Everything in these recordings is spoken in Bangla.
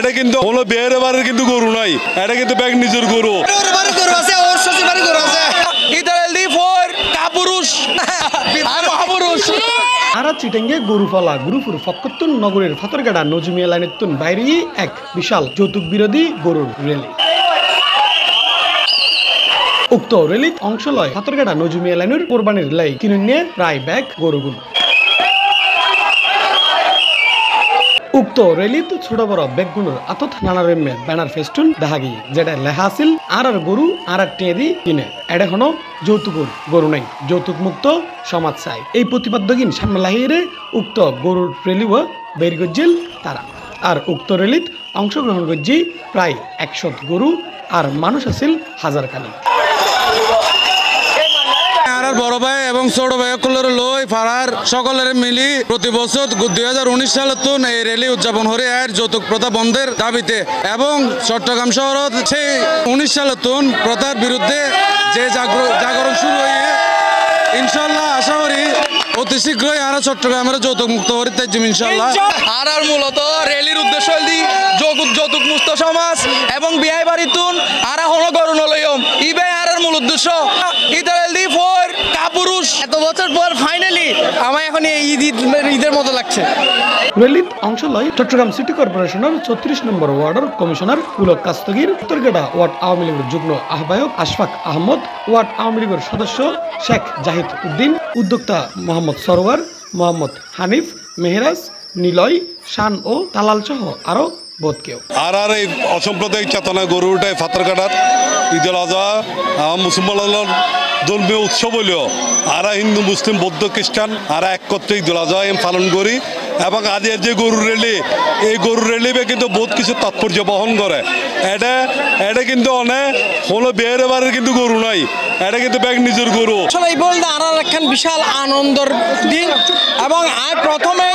এটা কিন্তু হলো বিয়ের বাড়ির কিন্তু গরু নাই, এটা কিন্তু ব্যাগ নিজের গরু। আরা চিটাঙ্গে গরুফলা গুরুপুর ফকত্তুন নগরের ফাতরগাড়া নজুমিয়া লাইনেতুন বাইরে এক বিশাল যৌতুক বিরোধী গরুর র্যালি। উক্ত র্যালিত অংশ লয় ফাতরগাড়া নজুমিয়া লাইনের কোরবানির লাই কিনুনিয়ে প্রায় ব্যাগ গরুগুলো। উক্ত র্যালিত ছোট বড় ব্যাগগুলোর আতত নানা রকমের ব্যানার ফেস্টুন দেখা গিয়ে যেটা লেখা আছিল আর গরু আর টিয়ে দি কিনে এটা হনো যৌতুকের গরু নাই, যৌতুক মুক্ত সমাজ চাই। এই প্রতিপাদ্যহীন সামনে লাহিয়ে উক্ত গরুর র্যালিও বের করছিল তারা। আর উক্ত র্যালিত অংশগ্রহণ করছি প্রায় 100 গরু আর মানুষ আছিল হাজার খানিক। বড় ভাই এবং ছোট ভাই লই পাড়ার সকলের মিলি প্রতি বছর 2019 সালের তুন এই র্যালি উদযাপন হরে আর যৌতুক প্রথা বন্ধের দাবিতে এবং চট্টগ্রাম শহরত সেই 19 সালের তুন প্রথার বিরুদ্ধে যে জাগরণ শুরু হয়ে ইনশাল্লাহ আশা করি অতি শীঘ্রই আর চট্টগ্রামের যৌতুক মুক্ত হরি তাইজিম ইনশাল্লাহ। আর মূলত র্যালির উদ্দেশ্য হলি যৌতুক মুক্ত সমাজ এবং বিয়ে বাড়ি তুন আর হন করুন লয়ম ইবে আর মূল উদ্দেশ্য ইতালি ফর কাপুরুষ এত বছর পর ফাইনালি আমার এখন ঈদের মতো লাগছে। র্যালিত অংশ লয় চট্টগ্রাম সিটি কর্পোরেশনের 34 নম্বর ওয়ার্ডের কমিশনার পুলক কাস্তগির, উত্তরগেড়া ওয়ার্ড আওয়ামী লীগের যুগ্ম আহ্বায়ক আশফাক আহমদ, ওয়ার্ড আওয়ামী লীগের সদস্য শেখ জাহিদ উদ্দিন, উদ্যোক্তা মোহাম্মদ সরোয়ার, মোহাম্মদ হানিফ, মেহরাজ, নিলয়, শান ও তালাল সহ আরো বোধ কেউ। আর এই অসাম্প্রদায়িক চেতনা গরু উঠায় ফাতরগাড়ার ঈদুল আজহা মুসলমানের ধর্মীয় উৎসব হলেও আর হিন্দু মুসলিম বৌদ্ধ খ্রিস্টান আর একত্রে ঈদুল আজহা পালন করি এবং আজের যে গরুর র্যালি এই গরুর র্যালিবে কিন্তু বহুত কিছু তাৎপর্য বহন করে। এটা কিন্তু অনেক হলো বিয়ের বাড়ির কিন্তু গরু নাই, এটা কিন্তু ব্যাগ নিজের গরু। আসলে এই বলতে আর একখান বিশাল আনন্দের দিন এবং আর প্রথমে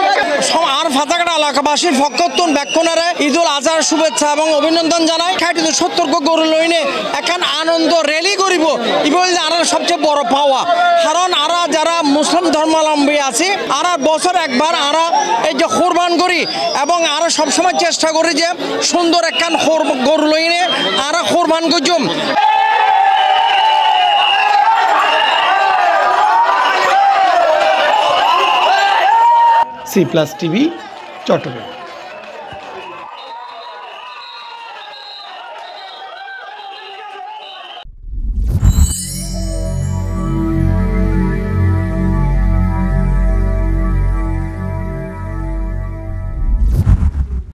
আর ফাতরগাড়া এলাকাবাসীর ফকত্তুন ব্যাকুনারে ঈদুল আজহার শুভেচ্ছা এবং অভিনন্দন জানাই। 70 গরু লইনে এখন আনন্দ র্যালি করিব এই বলতে আর সবচেয়ে বড় পাওয়া, কারণ আরা যারা মুসলিম ধর্মাবলম্বী আছে আর বছর একবার আরা এই যে কোরবান করি এবং আরো সবসময় চেষ্টা করি যে সুন্দর একখান গরু লইনে আরা কোরবান করছুম। C+ TV Chittagong.